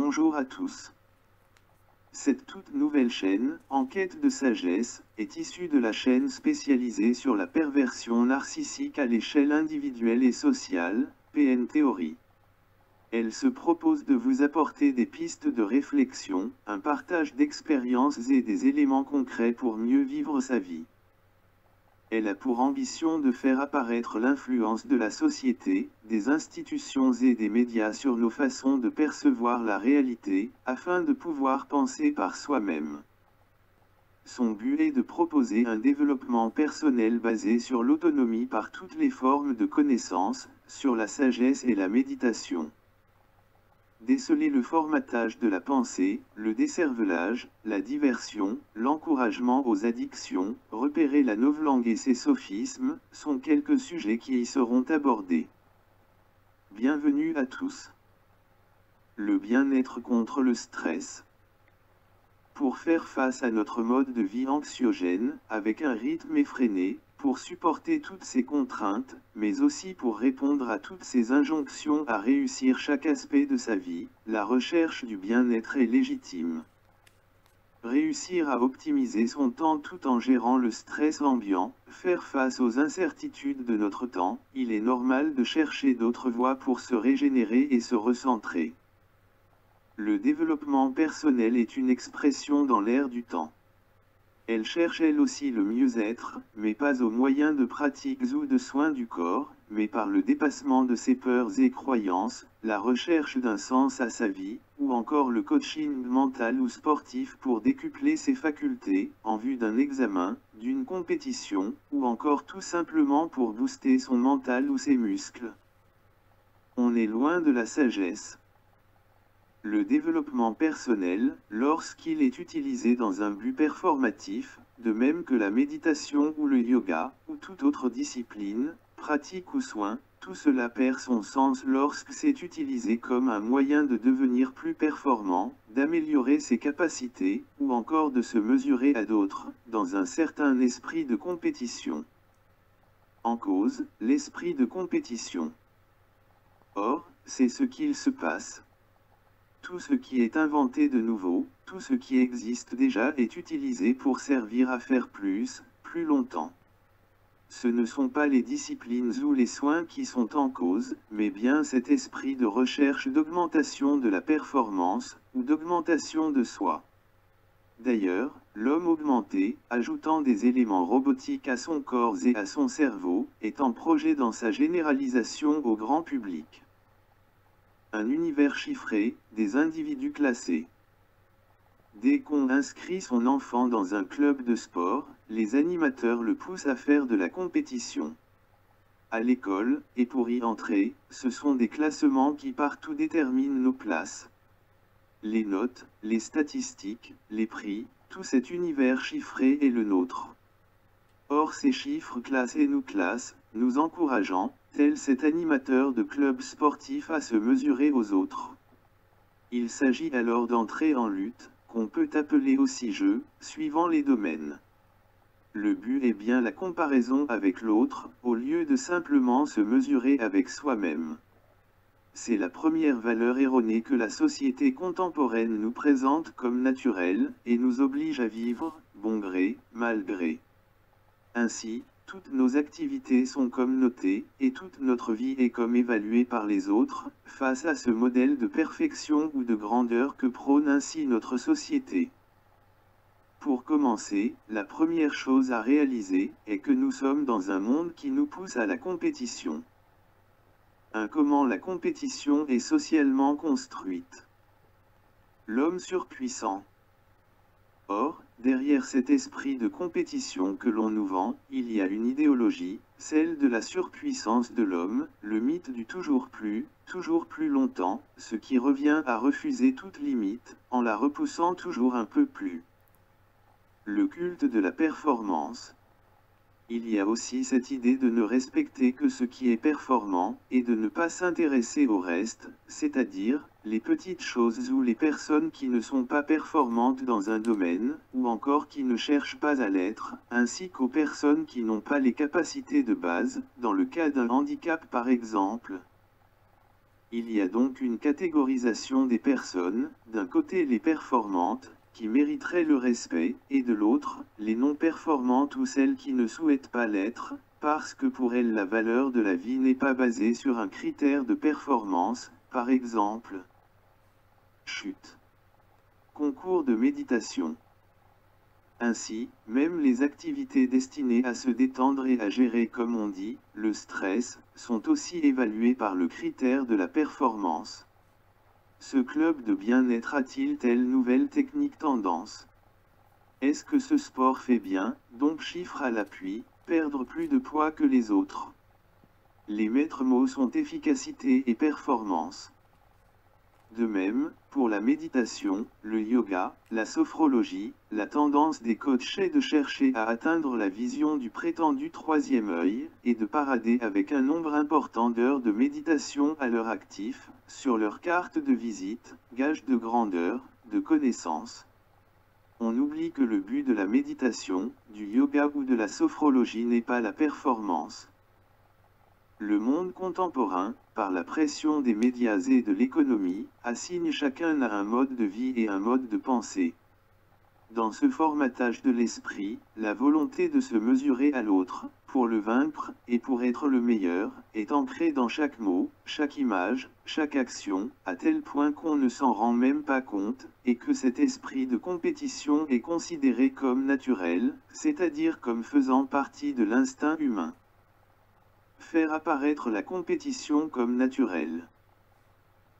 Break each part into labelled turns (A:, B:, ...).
A: Bonjour à tous. Cette toute nouvelle chaîne, En quête de sagesse, est issue de la chaîne spécialisée sur la perversion narcissique à l'échelle individuelle et sociale, PN Theory. Elle se propose de vous apporter des pistes de réflexion, un partage d'expériences et des éléments concrets pour mieux vivre sa vie. Elle a pour ambition de faire apparaître l'influence de la société, des institutions et des médias sur nos façons de percevoir la réalité, afin de pouvoir penser par soi-même. Son but est de proposer un développement personnel basé sur l'autonomie par toutes les formes de connaissance, sur la sagesse et la méditation. Déceler le formatage de la pensée, le décervelage, la diversion, l'encouragement aux addictions, repérer la novlangue et ses sophismes, sont quelques sujets qui y seront abordés. Bienvenue à tous. Le bien-être contre le stress. Pour faire face à notre mode de vie anxiogène, avec un rythme effréné, pour supporter toutes ces contraintes, mais aussi pour répondre à toutes ces injonctions à réussir chaque aspect de sa vie, la recherche du bien-être est légitime. Réussir à optimiser son temps tout en gérant le stress ambiant, faire face aux incertitudes de notre temps, il est normal de chercher d'autres voies pour se régénérer et se recentrer. Le développement personnel est une expression dans l'air du temps. Elle cherche elle aussi le mieux-être, mais pas au moyen de pratiques ou de soins du corps, mais par le dépassement de ses peurs et croyances, la recherche d'un sens à sa vie, ou encore le coaching mental ou sportif pour décupler ses facultés, en vue d'un examen, d'une compétition, ou encore tout simplement pour booster son mental ou ses muscles. On est loin de la sagesse. Le développement personnel, lorsqu'il est utilisé dans un but performatif, de même que la méditation ou le yoga, ou toute autre discipline, pratique ou soin, tout cela perd son sens lorsque c'est utilisé comme un moyen de devenir plus performant, d'améliorer ses capacités, ou encore de se mesurer à d'autres, dans un certain esprit de compétition. En cause, l'esprit de compétition. Or, c'est ce qu'il se passe. Tout ce qui est inventé de nouveau, tout ce qui existe déjà est utilisé pour servir à faire plus, plus longtemps. Ce ne sont pas les disciplines ou les soins qui sont en cause, mais bien cet esprit de recherche d'augmentation de la performance, ou d'augmentation de soi. D'ailleurs, l'homme augmenté, ajoutant des éléments robotiques à son corps et à son cerveau, est en projet dans sa généralisation au grand public. Un univers chiffré, des individus classés. Dès qu'on inscrit son enfant dans un club de sport, les animateurs le poussent à faire de la compétition. À l'école, et pour y entrer, ce sont des classements qui partout déterminent nos places. Les notes, les statistiques, les prix, tout cet univers chiffré est le nôtre. Or ces chiffres classent et nous classent, nous encourageant, tel cet animateur de club sportif à se mesurer aux autres. Il s'agit alors d'entrer en lutte, qu'on peut appeler aussi jeu, suivant les domaines. Le but est bien la comparaison avec l'autre, au lieu de simplement se mesurer avec soi-même. C'est la première valeur erronée que la société contemporaine nous présente comme naturelle, et nous oblige à vivre, bon gré, mal gré. Ainsi, toutes nos activités sont comme notées, et toute notre vie est comme évaluée par les autres, face à ce modèle de perfection ou de grandeur que prône ainsi notre société. Pour commencer, la première chose à réaliser, est que nous sommes dans un monde qui nous pousse à la compétition. Comment la compétition est socialement construite. L'homme surpuissant. Or, derrière cet esprit de compétition que l'on nous vend, il y a une idéologie, celle de la surpuissance de l'homme, le mythe du toujours plus longtemps, ce qui revient à refuser toute limite, en la repoussant toujours un peu plus. Le culte de la performance. Il y a aussi cette idée de ne respecter que ce qui est performant, et de ne pas s'intéresser au reste, c'est-à-dire, les petites choses ou les personnes qui ne sont pas performantes dans un domaine, ou encore qui ne cherchent pas à l'être, ainsi qu'aux personnes qui n'ont pas les capacités de base, dans le cas d'un handicap par exemple. Il y a donc une catégorisation des personnes, d'un côté les performantes, qui mériteraient le respect, et de l'autre, les non performantes ou celles qui ne souhaitent pas l'être, parce que pour elles la valeur de la vie n'est pas basée sur un critère de performance, par exemple. Chute. Concours de méditation. Ainsi, même les activités destinées à se détendre et à gérer comme on dit, le stress, sont aussi évaluées par le critère de la performance. Ce club de bien-être a-t-il telle nouvelle technique tendance? Est-ce que ce sport fait bien, donc chiffre à l'appui, perdre plus de poids que les autres? Les maîtres mots sont efficacité et performance. De même, pour la méditation, le yoga, la sophrologie, la tendance des coachs est de chercher à atteindre la vision du prétendu troisième œil, et de parader avec un nombre important d'heures de méditation à leur actif, sur leur carte de visite, gage de grandeur, de connaissance. On oublie que le but de la méditation, du yoga ou de la sophrologie n'est pas la performance. Le monde contemporain, par la pression des médias et de l'économie, assigne chacun à un mode de vie et un mode de pensée. Dans ce formatage de l'esprit, la volonté de se mesurer à l'autre, pour le vaincre, et pour être le meilleur, est ancrée dans chaque mot, chaque image, chaque action, à tel point qu'on ne s'en rend même pas compte, et que cet esprit de compétition est considéré comme naturel, c'est-à-dire comme faisant partie de l'instinct humain. Faire apparaître la compétition comme naturelle.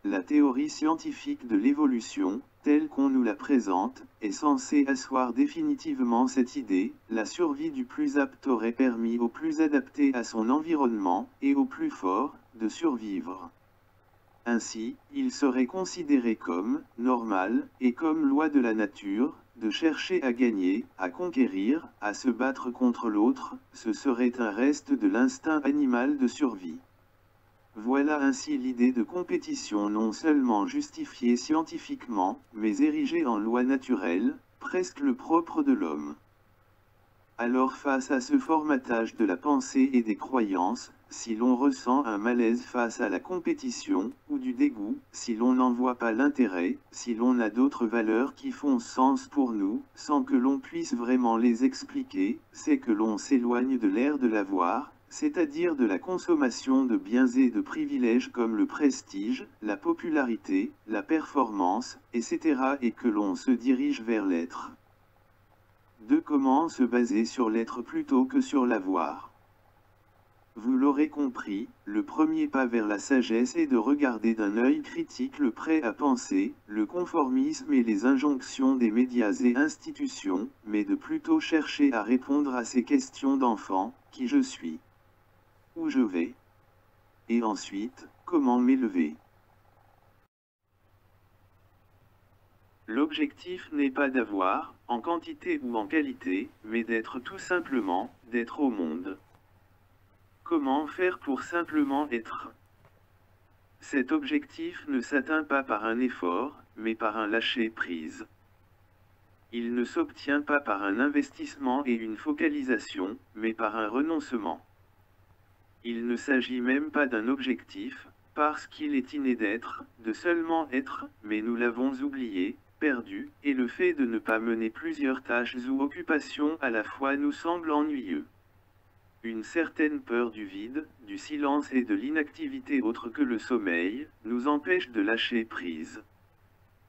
A: La théorie scientifique de l'évolution, telle qu'on nous la présente, est censée asseoir définitivement cette idée: la survie du plus apte aurait permis au plus adapté à son environnement, et au plus fort, de survivre. Ainsi, il serait considéré comme normal, et comme loi de la nature, de chercher à gagner, à conquérir, à se battre contre l'autre, ce serait un reste de l'instinct animal de survie. Voilà ainsi l'idée de compétition non seulement justifiée scientifiquement, mais érigée en loi naturelle, presque le propre de l'homme. Alors face à ce formatage de la pensée et des croyances, si l'on ressent un malaise face à la compétition, ou du dégoût, si l'on n'en voit pas l'intérêt, si l'on a d'autres valeurs qui font sens pour nous, sans que l'on puisse vraiment les expliquer, c'est que l'on s'éloigne de l'ère de l'avoir, c'est-à-dire de la consommation de biens et de privilèges comme le prestige, la popularité, la performance, etc. et que l'on se dirige vers l'être. Comment se baser sur l'être plutôt que sur l'avoir. Vous l'aurez compris, le premier pas vers la sagesse est de regarder d'un œil critique le prêt à penser, le conformisme et les injonctions des médias et institutions, mais de plutôt chercher à répondre à ces questions d'enfant: qui je suis? Où je vais? Et ensuite, comment m'élever? L'objectif n'est pas d'avoir, en quantité ou en qualité, mais d'être tout simplement, d'être au monde. Comment faire pour simplement être? Cet objectif ne s'atteint pas par un effort, mais par un lâcher-prise. Il ne s'obtient pas par un investissement et une focalisation, mais par un renoncement. Il ne s'agit même pas d'un objectif, parce qu'il est inné d'être, de seulement être, mais nous l'avons oublié, perdu, et le fait de ne pas mener plusieurs tâches ou occupations à la fois nous semble ennuyeux. Une certaine peur du vide, du silence et de l'inactivité autre que le sommeil, nous empêche de lâcher prise.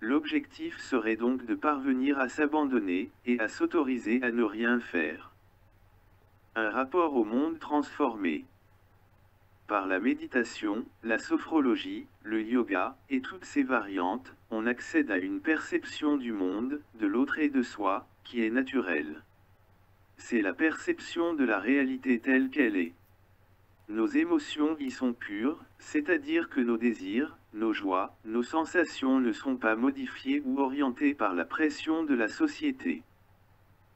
A: L'objectif serait donc de parvenir à s'abandonner, et à s'autoriser à ne rien faire. Un rapport au monde transformé. Par la méditation, la sophrologie, le yoga, et toutes ses variantes, on accède à une perception du monde, de l'autre et de soi, qui est naturelle. C'est la perception de la réalité telle qu'elle est. Nos émotions y sont pures, c'est-à-dire que nos désirs, nos joies, nos sensations ne sont pas modifiées ou orientées par la pression de la société.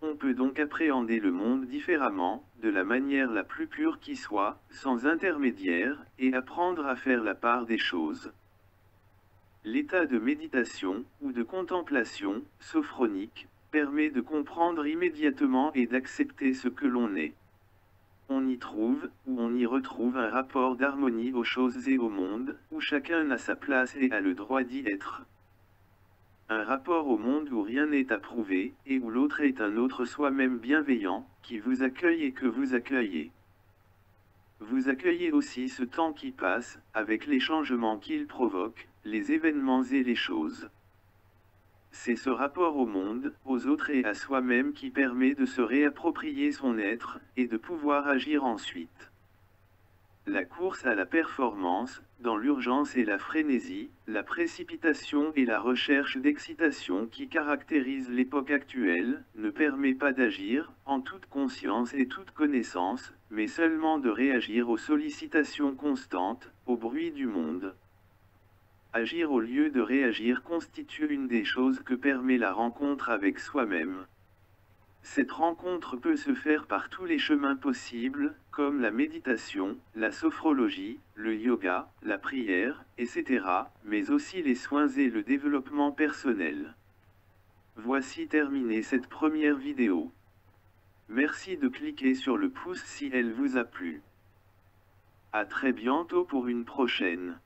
A: On peut donc appréhender le monde différemment, de la manière la plus pure qui soit, sans intermédiaire, et apprendre à faire la part des choses. L'état de méditation, ou de contemplation, sophronique, permet de comprendre immédiatement et d'accepter ce que l'on est. On y trouve, ou on y retrouve un rapport d'harmonie aux choses et au monde, où chacun a sa place et a le droit d'y être. Un rapport au monde où rien n'est à prouver, et où l'autre est un autre soi-même bienveillant, qui vous accueille et que vous accueillez. Vous accueillez aussi ce temps qui passe, avec les changements qu'il provoque, les événements et les choses. C'est ce rapport au monde, aux autres et à soi-même qui permet de se réapproprier son être, et de pouvoir agir ensuite. La course à la performance, dans l'urgence et la frénésie, la précipitation et la recherche d'excitation qui caractérisent l'époque actuelle, ne permet pas d'agir, en toute conscience et toute connaissance, mais seulement de réagir aux sollicitations constantes, au bruit du monde. Agir au lieu de réagir constitue une des choses que permet la rencontre avec soi-même. Cette rencontre peut se faire par tous les chemins possibles, comme la méditation, la sophrologie, le yoga, la prière, etc., mais aussi les soins et le développement personnel. Voici terminé cette première vidéo. Merci de cliquer sur le pouce si elle vous a plu. À très bientôt pour une prochaine.